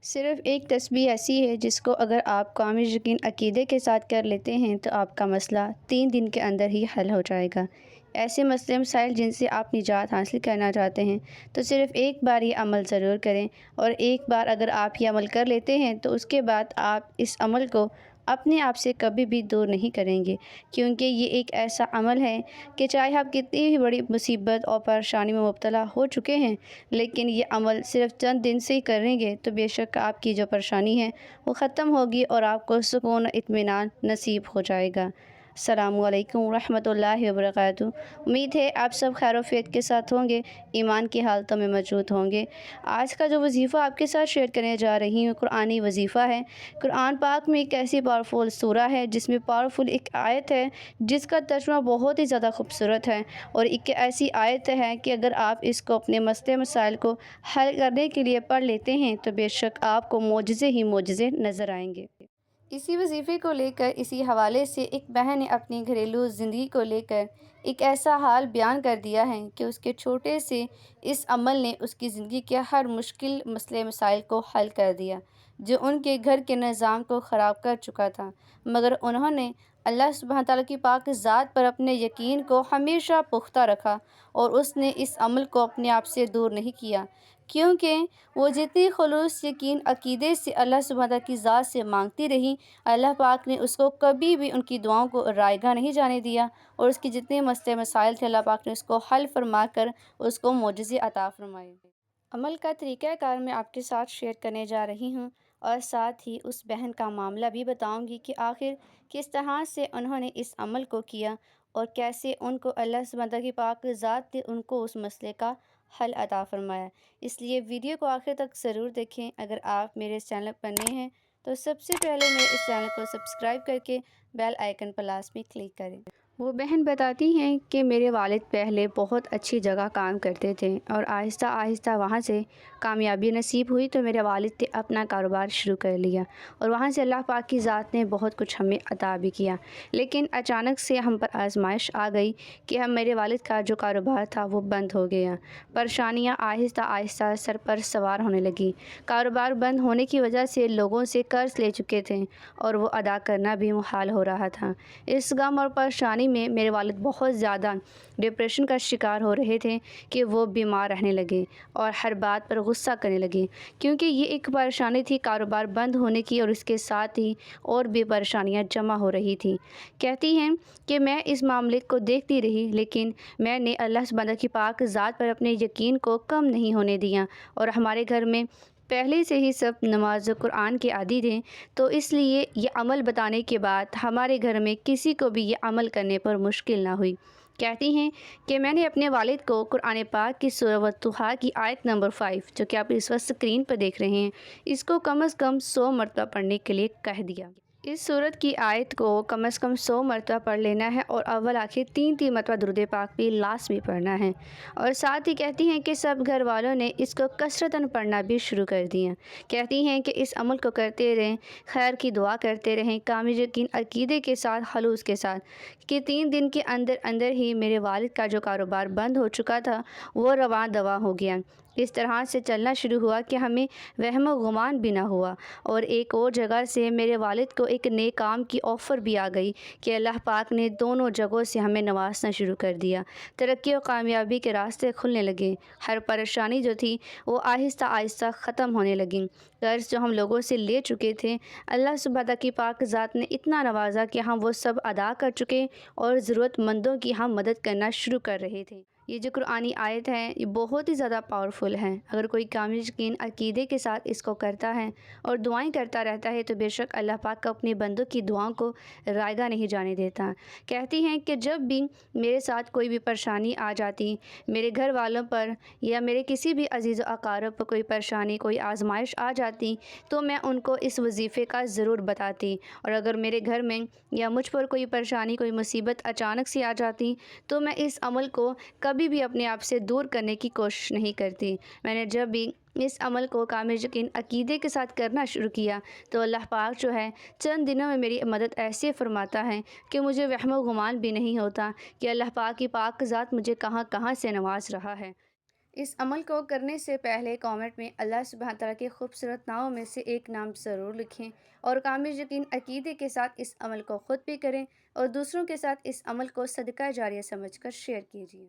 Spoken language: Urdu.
صرف ایک تسبیح ایسی ہے جس کو اگر آپ کامل یقین عقیدے کے ساتھ کر لیتے ہیں تو آپ کا مسئلہ 3 دن کے اندر ہی حل ہو جائے گا۔ ایسے مسئلے مسائل جن سے آپ نجات حاصل کرنا چاہتے ہیں تو صرف ایک بار یہ عمل ضرور کریں، اور ایک بار اگر آپ یہ عمل کر لیتے ہیں تو اس کے بعد آپ اس عمل کو اپنے آپ سے کبھی بھی دور نہیں کریں گے، کیونکہ یہ ایک ایسا عمل ہے کہ چاہے آپ کتنی بھی بڑی مصیبت اور پریشانی میں مبتلا ہو چکے ہیں، لیکن یہ عمل صرف چند دن سے ہی کریں گے تو بے شک آپ کی جو پریشانی ہے وہ ختم ہوگی اور آپ کو سکون و اطمینان نصیب ہو جائے گا۔ السلام علیکم ورحمۃ اللہ وبرکاتہ۔ امید ہے آپ سب خیر و عافیت کے ساتھ ہوں گے، ایمان کی حالتوں میں موجود ہوں گے۔ آج کا جو وظیفہ آپ کے ساتھ شیئر کرنے جا رہی ہوں قرآنی وظیفہ ہے۔ قرآن پاک میں ایک ایسی پاورفل سورہ ہے جس میں پاورفل ایک آیت ہے جس کا ترجمہ بہت ہی زیادہ خوبصورت ہے، اور ایک ایسی آیت ہے کہ اگر آپ اس کو اپنے مسئلے مسائل کو حل کرنے کے لیے پڑھ لیتے ہیں تو بے شک آپ کو معجزے ہی معجزے نظر آئیں گے۔ اسی وظیفے کو لے کر اسی حوالے سے ایک بہن نے اپنی گھریلو زندگی کو لے کر ایک ایسا حال بیان کر دیا ہے کہ اس کے چھوٹے سے اس عمل نے اس کی زندگی کے ہر مشکل مسئلے مسائل کو حل کر دیا جو ان کے گھر کے نظام کو خراب کر چکا تھا، مگر انہوں نے اللہ سبحانہ تعالیٰ کی پاک ذات پر اپنے یقین کو ہمیشہ پختہ رکھا، اور اس نے اس عمل کو اپنے آپ سے دور نہیں کیا، کیونکہ وہ جتنی خلوص یقین عقیدے سے اللہ سبحانہ تعالیٰ کی ذات سے مانگتی رہی، اللہ پاک نے اس کو کبھی بھی ان کی دعاؤں کو رائگاں نہیں جانے دیا، اور اس کی جتنے مسئلے مسائل تھے اللہ پاک نے اس کو حل فرما کر اس کو معجزے عطا فرمائے۔ عمل کا طریقہ کار میں آپ کے ساتھ شیئر کرنے جا رہی ہوں، اور ساتھ ہی اس بہن کا معاملہ بھی بتاؤں گی کہ آخر کس طرح سے انہوں نے اس عمل کو کیا اور کیسے ان کو اللہ سبحانہ تعالیٰ کی پاک ذات نے ان کو اس مسئلے کا حل عطا فرمایا۔ اس لیے ویڈیو کو آخر تک ضرور دیکھیں۔ اگر آپ میرے اس چینل پر نئے ہیں تو سب سے پہلے میرے اس چینل کو سبسکرائب کر کے بیل آئیکن پر لازمی کلک کریں۔ وہ بہن بتاتی ہیں کہ میرے والد پہلے بہت اچھی جگہ کام کرتے تھے، اور آہستہ آہستہ وہاں سے کامیابی نصیب ہوئی تو میرے والد نے اپنا کاروبار شروع کر لیا، اور وہاں سے اللہ پاک کی ذات نے بہت کچھ ہمیں عطا بھی کیا، لیکن اچانک سے ہم پر آزمائش آ گئی کہ میرے والد کا جو کاروبار تھا وہ بند ہو گیا۔ پریشانیاں آہستہ آہستہ سر پر سوار ہونے لگیں۔ کاروبار بند ہونے کی وجہ سے لوگوں سے قرض لے چکے تھے اور وہ ادا کرنا بھی محال ہو رہا تھا۔ اس غم اور پریشانی میں میرے والد بہت زیادہ ڈپریشن کا شکار ہو رہے تھے کہ وہ بیمار رہنے لگے اور ہر بات پر غصہ کرنے لگے، کیونکہ یہ ایک پریشانی تھی کاروبار بند ہونے کی، اور اس کے ساتھ ہی اور بھی پریشانیاں جمع ہو رہی تھیں۔ کہتی ہیں کہ میں اس معاملے کو دیکھتی رہی، لیکن میں نے اللہ سبحانہ کی پاک ذات پر اپنے یقین کو کم نہیں ہونے دیا، اور ہمارے گھر میں پہلے سے ہی سب نماز قرآن کے عادی تھے، تو اس لیے یہ عمل بتانے کے بعد ہمارے گھر میں کسی کو بھی یہ عمل کرنے پر مشکل نہ ہوئی۔ کہتی ہیں کہ میں نے اپنے والد کو قرآن پاک کی سورہ والضحیٰ کی آیت نمبر 5 جو کہ آپ اس وقت اسکرین پر دیکھ رہے ہیں، اس کو کم از کم 100 مرتبہ پڑھنے کے لیے کہہ دیا۔ اس سورت کی آیت کو کم از کم 100 مرتبہ پڑھ لینا ہے، اور اول آخر 3 مرتبہ درود پاک بھی لازمی پڑھنا ہے، اور ساتھ ہی کہتی ہیں کہ سب گھر والوں نے اس کو کثرتاً پڑھنا بھی شروع کر دیا۔ کہتی ہیں کہ اس عمل کو کرتے رہیں، خیر کی دعا کرتے رہیں، کامل یقین عقیدے کے ساتھ، خلوص کے ساتھ، کہ 3 دن کے اندر اندر ہی میرے والد کا جو کاروبار بند ہو چکا تھا وہ رواں دواں ہو گیا۔ اس طرح سے چلنا شروع ہوا کہ ہمیں وہم و گمان بھی نہ ہوا، اور ایک اور جگہ سے میرے والد کو ایک نئے کام کی آفر بھی آ گئی کہ اللہ پاک نے دونوں جگہوں سے ہمیں نوازنا شروع کر دیا۔ ترقی و کامیابی کے راستے کھلنے لگے، ہر پریشانی جو تھی وہ آہستہ آہستہ ختم ہونے لگیں۔ قرض جو ہم لوگوں سے لے چکے تھے، اللہ سبحانہ کی پاک ذات نے اتنا نوازا کہ ہم وہ سب ادا کر چکے، اور ضرورت مندوں کی ہم مدد کرنا شروع کر رہے تھے۔ یہ جو قرآنی آیت ہے یہ بہت ہی زیادہ پاورفل ہے۔ اگر کوئی کامل یقین عقیدے کے ساتھ اس کو کرتا ہے اور دعائیں کرتا رہتا ہے تو بے شک اللہ پاک کو اپنے بندوں کی دعاؤں کو رائگاں نہیں جانے دیتا۔ کہتی ہیں کہ جب بھی میرے ساتھ کوئی بھی پریشانی آ جاتی، میرے گھر والوں پر یا میرے کسی بھی عزیز و اقارب پر کوئی پریشانی، کوئی آزمائش آ جاتی، تو میں ان کو اس وظیفے کا ضرور بتاتی، اور اگر میرے گھر میں یا مجھ پر کوئی پریشانی، کوئی مصیبت اچانک سے آ جاتی تو میں اس عمل کو کبھی بھی اپنے آپ سے دور کرنے کی کوشش نہیں کرتی۔ میں نے جب بھی اس عمل کو کامل یقین عقیدے کے ساتھ کرنا شروع کیا تو اللہ پاک جو ہے چند دنوں میں میری مدد ایسے فرماتا ہے کہ مجھے وہم و گمان بھی نہیں ہوتا کہ اللہ پاک کی پاک ذات مجھے کہاں کہاں سے نواز رہا ہے۔ اس عمل کو کرنے سے پہلے کامنٹ میں اللہ سبحانہ تعالیٰ کے خوبصورت ناموں میں سے ایک نام ضرور لکھیں، اور کامل یقین عقیدے کے ساتھ اس عمل کو خود بھی کریں اور دوسروں کے ساتھ اس عمل کو صدقہ جاریہ سمجھ کر شیئر کیجیے۔